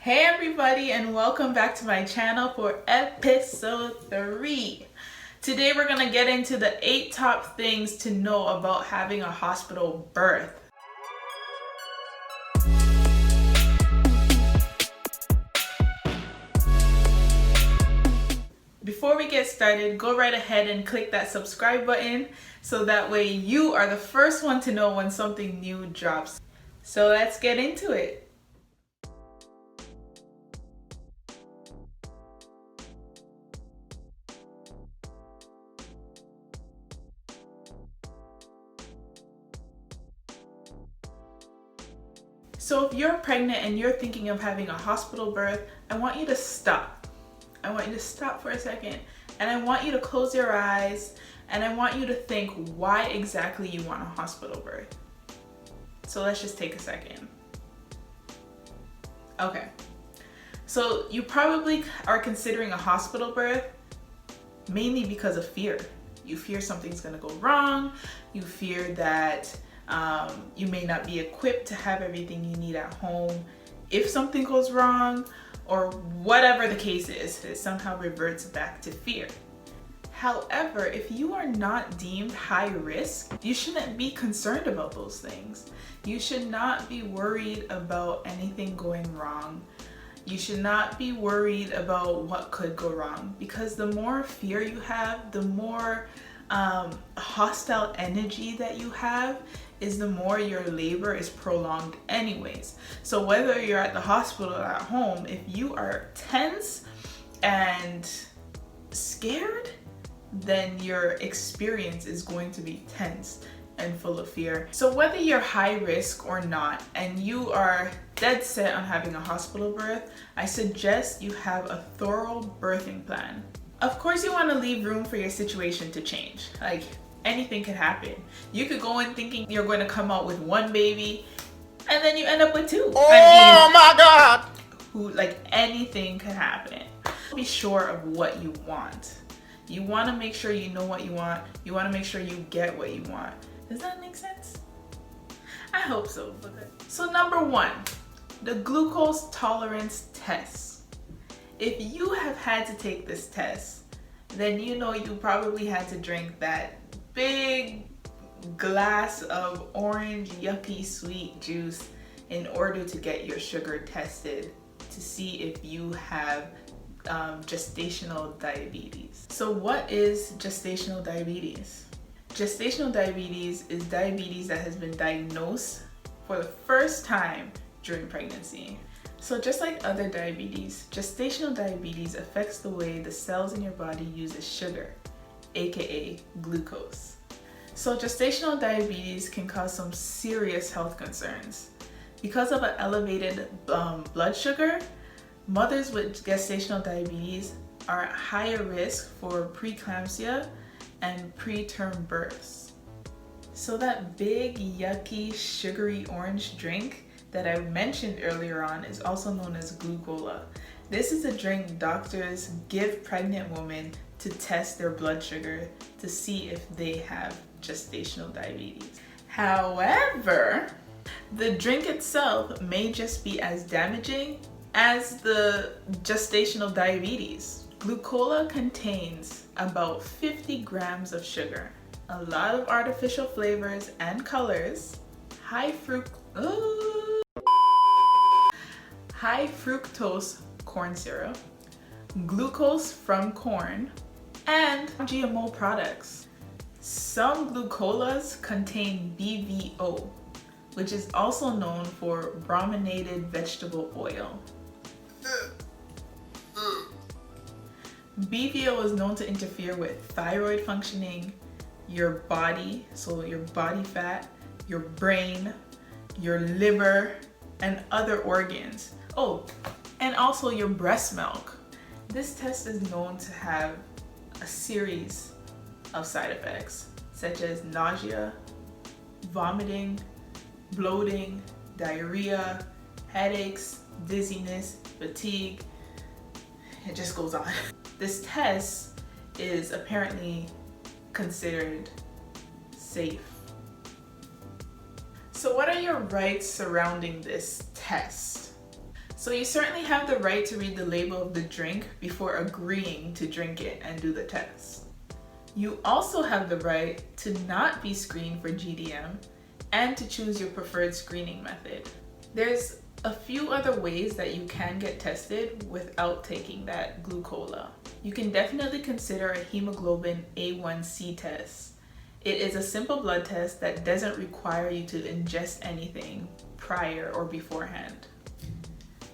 Hey everybody, and welcome back to my channel for episode 3. Today we're going to get into the 8 top things to know about having a hospital birth. Before we get started, go right ahead and click that subscribe button so that way you are the first one to know when something new drops. So let's get into it. So if you're pregnant and you're thinking of having a hospital birth, I want you to stop. I want you to stop for a second, and I want you to close your eyes, and I want you to think why exactly you want a hospital birth. So let's just take a second. Okay, so you probably are considering a hospital birth mainly because of fear. You fear something's gonna go wrong. You fear that you may not be equipped to have everything you need at home if something goes wrong, or whatever the case is, it somehow reverts back to fear. However, if you are not deemed high risk, you shouldn't be concerned about those things. You should not be worried about anything going wrong. You should not be worried about what could go wrong, because the more fear you have, the more hostile energy that you have, is the more your labor is prolonged anyways. So whether you're at the hospital or at home, if you are tense and scared, then your experience is going to be tense and full of fear. So whether you're high risk or not, and you are dead set on having a hospital birth, I suggest you have a thorough birthing plan. Of course, you want to leave room for your situation to change. Like, anything could happen. You could go in thinking you're going to come out with 1 baby, and then you end up with 2. My God! Anything could happen. Be sure of what you want. You want to make sure you know what you want. You want to make sure you get what you want. Does that make sense? I hope so. So number 1, the glucose tolerance test. If you have had to take this test, then you know you probably had to drink that big glass of orange yucky sweet juice in order to get your sugar tested to see if you have gestational diabetes. So what is gestational diabetes? Gestational diabetes is diabetes that has been diagnosed for the first time during pregnancy. So just like other diabetes, gestational diabetes affects the way the cells in your body uses sugar, aka glucose. So gestational diabetes can cause some serious health concerns. Because of an elevated blood sugar, mothers with gestational diabetes are at higher risk for preeclampsia and preterm births. So that big yucky sugary orange drink that I mentioned earlier on is also known as glucola. This is a drink doctors give pregnant women to test their blood sugar to see if they have gestational diabetes. However, the drink itself may just be as damaging as the gestational diabetes. Glucola contains about 50 grams of sugar, a lot of artificial flavors and colors, high fructose corn syrup, glucose from corn, and GMO products. Some glucolas contain BVO, which is also known for brominated vegetable oil. BVO is known to interfere with thyroid functioning, your body, so your body fat, your brain, your liver, and other organs. Oh, and also your breast milk. This test is known to have a series of side effects, such as nausea, vomiting, bloating, diarrhea, headaches, dizziness, fatigue. It just goes on. This test is apparently considered safe. So what are your rights surrounding this test? So you certainly have the right to read the label of the drink before agreeing to drink it and do the test. You also have the right to not be screened for GDM and to choose your preferred screening method. There's a few other ways that you can get tested without taking that glucola. You can definitely consider a hemoglobin A1C test. It is a simple blood test that doesn't require you to ingest anything prior or beforehand.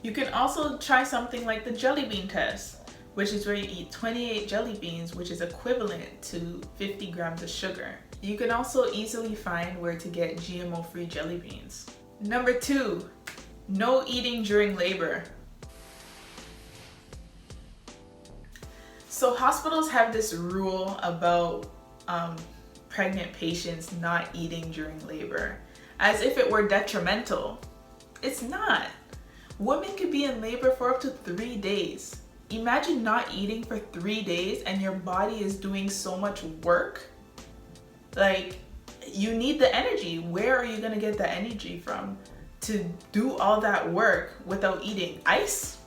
You can also try something like the jelly bean test, which is where you eat 28 jelly beans, which is equivalent to 50 grams of sugar. You can also easily find where to get GMO-free jelly beans. Number 2, no eating during labor. So hospitals have this rule about pregnant patients not eating during labor, as if it were detrimental. It's not. Women could be in labor for up to 3 days. Imagine not eating for 3 days and your body is doing so much work. Like, you need the energy. Where are you gonna get the energy from to do all that work without eating? Ice?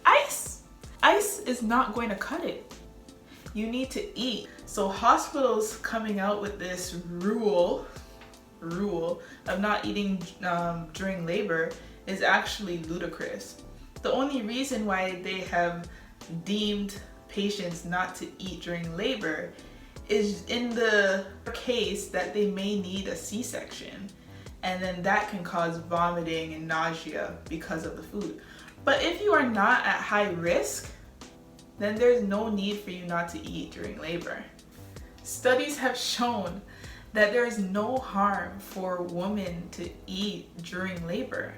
Ice is not going to cut it. You need to eat. So hospitals coming out with this rule of not eating during labor is actually ludicrous. The only reason why they have deemed patients not to eat during labor is in the case that they may need a C-section, and then that can cause vomiting and nausea because of the food. But if you are not at high risk, then there's no need for you not to eat during labor. Studies have shown that there is no harm for women to eat during labor.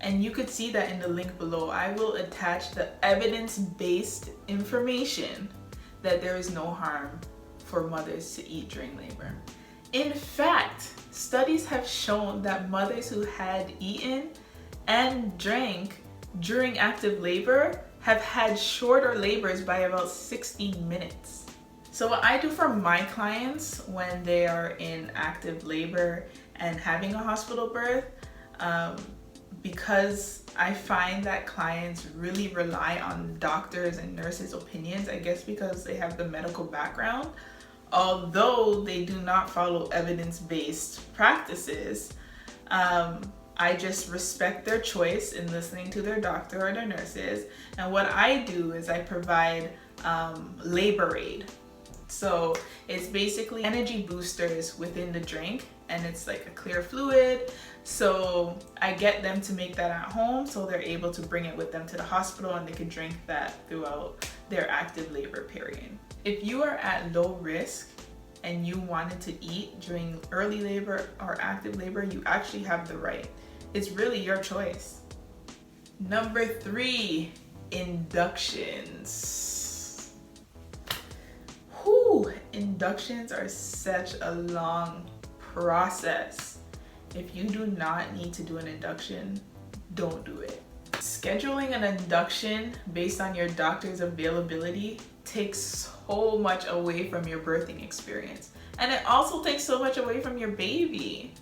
And you could see that in the link below. I will attach the evidence-based information that there is no harm for mothers to eat during labor. In fact, studies have shown that mothers who had eaten and drank during active labor have had shorter labors by about 16 minutes. So what I do for my clients when they are in active labor and having a hospital birth, because I find that clients really rely on doctors and nurses' opinions, I guess because they have the medical background, although they do not follow evidence-based practices. I just respect their choice in listening to their doctor or their nurses. And what I do is I provide labor aid. So it's basically energy boosters within the drink, and it's like a clear fluid. So I get them to make that at home so they're able to bring it with them to the hospital and they can drink that throughout their active labor period. If you are at low risk and you wanted to eat during early labor or active labor, you actually have the right. It's really your choice. Number 3, inductions. Inductions are such a long process. If you do not need to do an induction, don't do it. Scheduling an induction based on your doctor's availability takes so much away from your birthing experience. And it also takes so much away from your baby.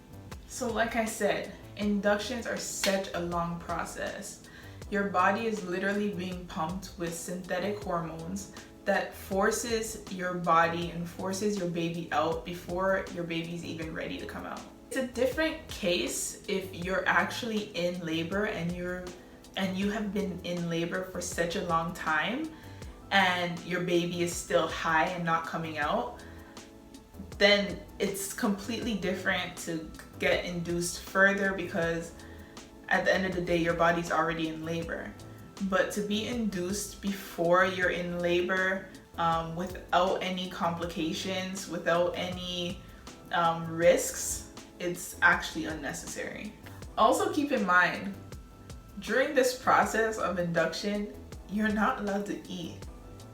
So like I said, inductions are such a long process. Your body is literally being pumped with synthetic hormones that forces your body and forces your baby out before your baby's even ready to come out. It's a different case if you're actually in labor and you have been in labor for such a long time and your baby is still high and not coming out. Then it's completely different to get induced further, because at the end of the day your body's already in labor. But to be induced before you're in labor, without any complications, without any risks, it's actually unnecessary. Also keep in mind, during this process of induction, you're not allowed to eat.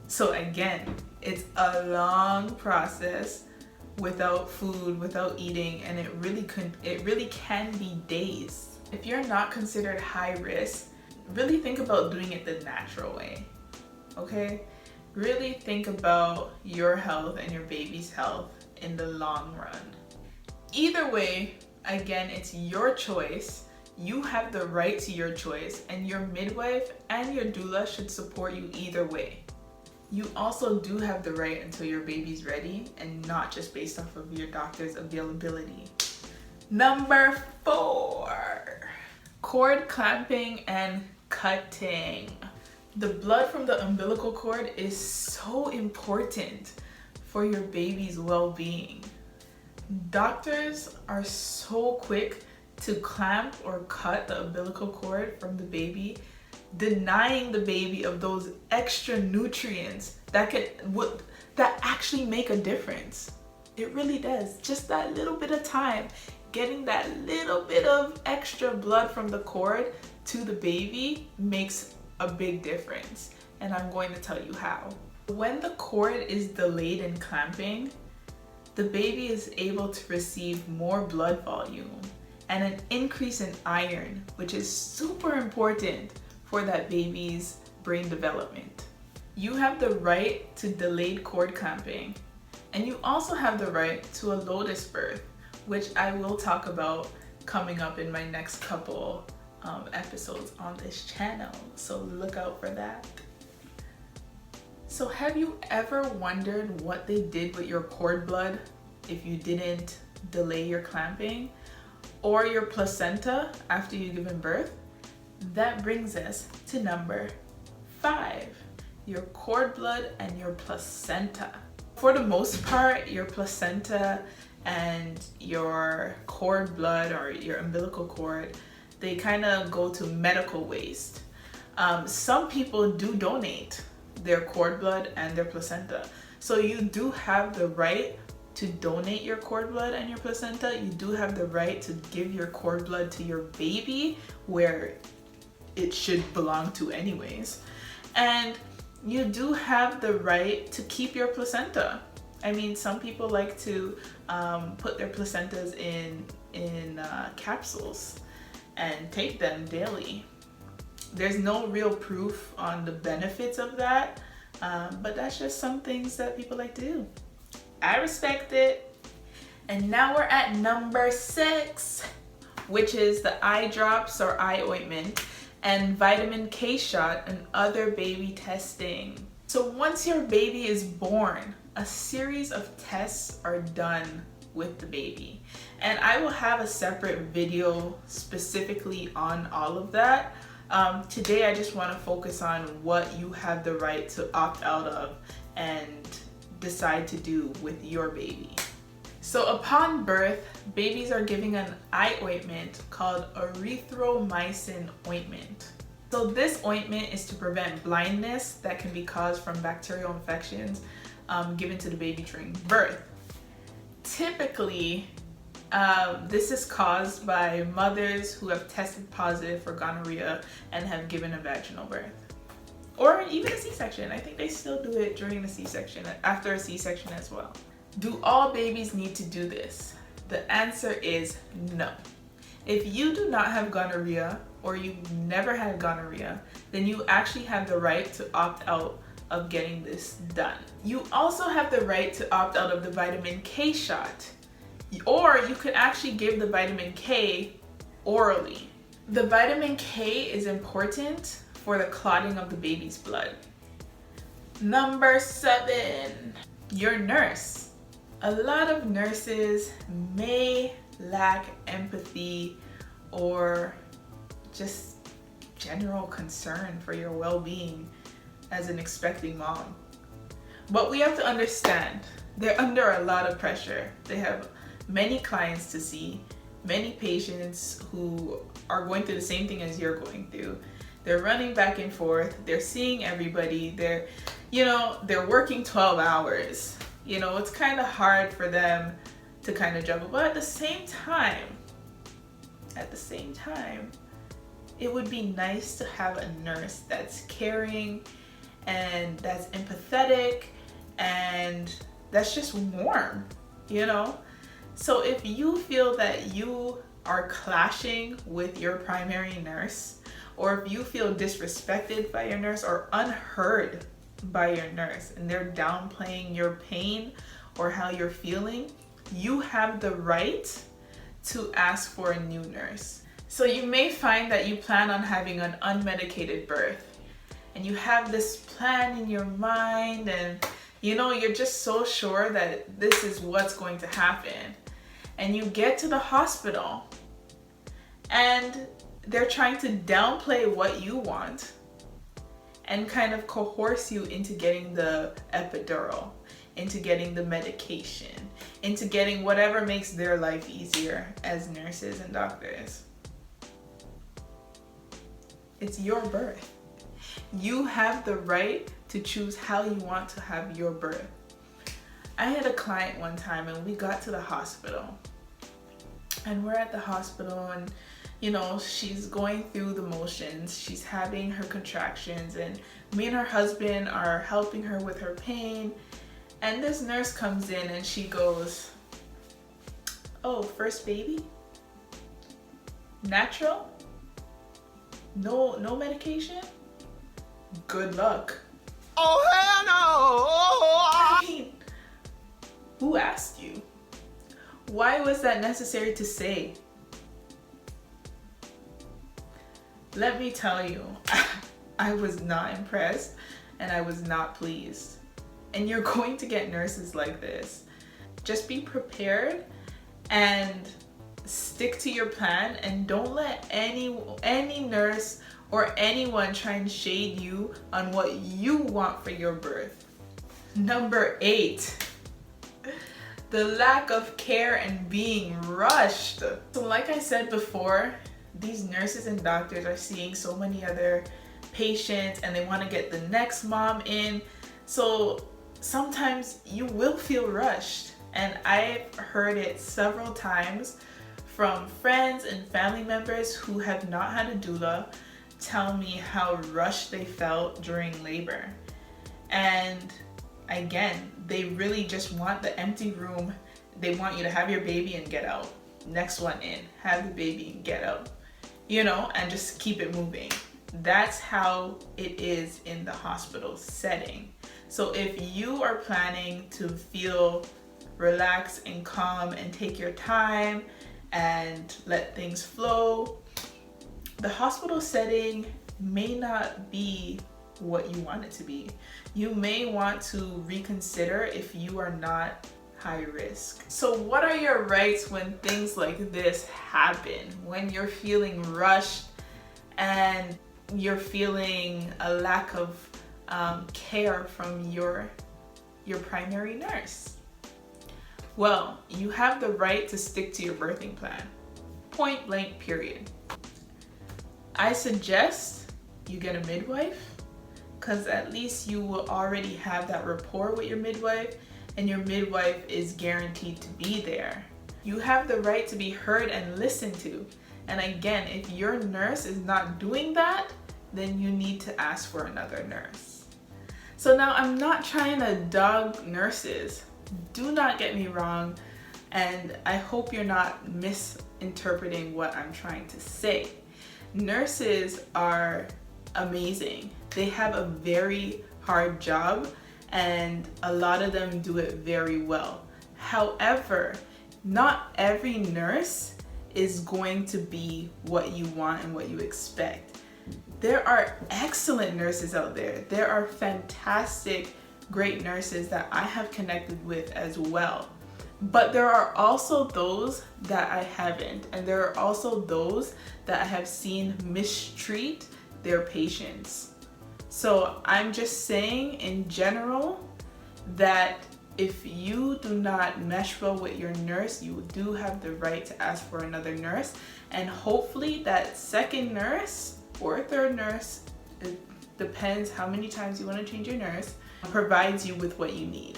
So again, it's a long process without food, without eating, and it really can be days. If you're not considered high risk, really think about doing it the natural way, okay? Really think about your health and your baby's health in the long run. Either way, again, it's your choice. You have the right to your choice, and your midwife and your doula should support you either way. You also do have the right until your baby's ready, and not just based off of your doctor's availability. Number 4, cord clamping and cutting. The blood from the umbilical cord is so important for your baby's well-being. Doctors are so quick to clamp or cut the umbilical cord from the baby, denying the baby of those extra nutrients that actually make a difference. It really does. Just that little bit of time, getting that little bit of extra blood from the cord to the baby makes a big difference. And I'm going to tell you how. When the cord is delayed in clamping, the baby is able to receive more blood volume and an increase in iron, which is super important for that baby's brain development. You have the right to delayed cord clamping, and you also have the right to a lotus birth, which I will talk about coming up in my next couple episodes on this channel, so look out for that. So have you ever wondered what they did with your cord blood if you didn't delay your clamping, or your placenta after you've given birth? That brings us to number 5, your cord blood and your placenta. For the most part, your placenta and your cord blood or your umbilical cord, they kind of go to medical waste. Some people do donate their cord blood and their placenta. So you do have the right to donate your cord blood and your placenta. You do have the right to give your cord blood to your baby, where it should belong to anyways. And you do have the right to keep your placenta. I mean, some people like to put their placentas in capsules and take them daily. There's no real proof on the benefits of that, but that's just some things that people like to do. I respect it. And now we're at number 6, which is the eye drops or eye ointment and vitamin K shot and other baby testing. So once your baby is born, a series of tests are done with the baby. And I will have a separate video specifically on all of that. Today I just want to focus on what you have the right to opt out of and decide to do with your baby. So upon birth, babies are given an eye ointment called Erythromycin ointment. So this ointment is to prevent blindness that can be caused from bacterial infections given to the baby during birth. Typically, this is caused by mothers who have tested positive for gonorrhea and have given a vaginal birth. Or even a C-section. I think they still do it during the C-section, after a C-section as well. Do all babies need to do this? The answer is no. If you do not have gonorrhea, or you've never had gonorrhea, then you actually have the right to opt out of getting this done. You also have the right to opt out of the vitamin K shot, or you could actually give the vitamin K orally. The vitamin K is important for the clotting of the baby's blood. Number 7, your nurse. A lot of nurses may lack empathy or just general concern for your well-being as an expecting mom. But we have to understand, they're under a lot of pressure. They have many clients to see, many patients who are going through the same thing as you're going through. They're running back and forth, they're seeing everybody, they're working 12 hours. It's kind of hard for them to kind of juggle, but at the same time, it would be nice to have a nurse that's caring and that's empathetic and that's just warm, So if you feel that you are clashing with your primary nurse, or if you feel disrespected by your nurse or unheard by your nurse and they're downplaying your pain or how you're feeling, you have the right to ask for a new nurse. So you may find that you plan on having an unmedicated birth, and you have this plan in your mind, and you're just so sure that this is what's going to happen. And you get to the hospital and they're trying to downplay what you want and kind of coerce you into getting the epidural, into getting the medication, into getting whatever makes their life easier as nurses and doctors. It's your birth. You have the right to choose how you want to have your birth. I had a client one time and we got to the hospital. And we're at the hospital and she's going through the motions. She's having her contractions and me and her husband are helping her with her pain. And this nurse comes in and she goes, "Oh, first baby? Natural? No medication? Good luck." Oh, hell no! I mean, who asked you? Why was that necessary to say? Let me tell you, I was not impressed and I was not pleased. And you're going to get nurses like this. Just be prepared and stick to your plan, and don't let any nurse or anyone try and shade you on what you want for your birth. Number 8, the lack of care and being rushed. So like I said before, these nurses and doctors are seeing so many other patients and they want to get the next mom in. So sometimes you will feel rushed. And I've heard it several times from friends and family members who have not had a doula tell me how rushed they felt during labor. And again, they really just want the empty room. They want you to have your baby and get out. Next one in, have the baby and get out. And just keep it moving. That's how it is in the hospital setting. So if you are planning to feel relaxed and calm and take your time and let things flow, the hospital setting may not be what you want it to be. You may want to reconsider if you are not high risk. So what are your rights when things like this happen? When you're feeling rushed and you're feeling a lack of care from your primary nurse? Well, you have the right to stick to your birthing plan. Point blank, period. I suggest you get a midwife, because at least you will already have that rapport with your midwife, and your midwife is guaranteed to be there. You have the right to be heard and listened to. And again, if your nurse is not doing that, then you need to ask for another nurse. So now, I'm not trying to dog nurses. Do not get me wrong, and I hope you're not misinterpreting what I'm trying to say. Nurses are amazing. They have a very hard job, and a lot of them do it very well. However, not every nurse is going to be what you want and what you expect. There are excellent nurses out there. There are fantastic, great nurses that I have connected with as well. But there are also those that I haven't, and there are also those that I have seen mistreat their patients. So I'm just saying in general that if you do not mesh well with your nurse, you do have the right to ask for another nurse, and hopefully that second nurse or third nurse, it depends how many times you want to change your nurse, provides you with what you need.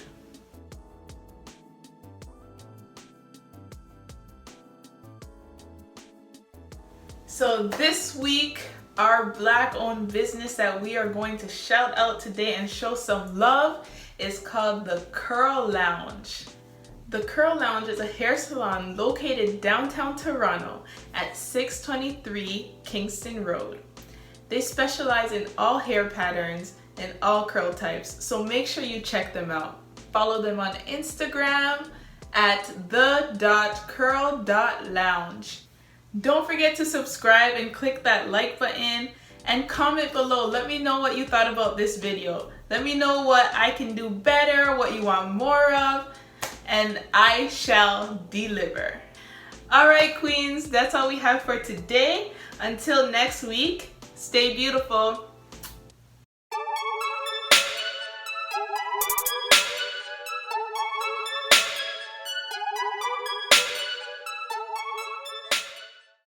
So this week, our Black-owned business that we are going to shout out today and show some love is called the Curl Lounge. The Curl Lounge is a hair salon located downtown Toronto at 623 Kingston Road. They specialize in all hair patterns and all curl types, so make sure you check them out. Follow them on Instagram at the.curl.lounge. Don't forget to subscribe and click that like button and comment below. Let me know what you thought about this video. Let me know what I can do better, what you want more of, and I shall deliver. Alright queens, that's all we have for today. Until next week, stay beautiful.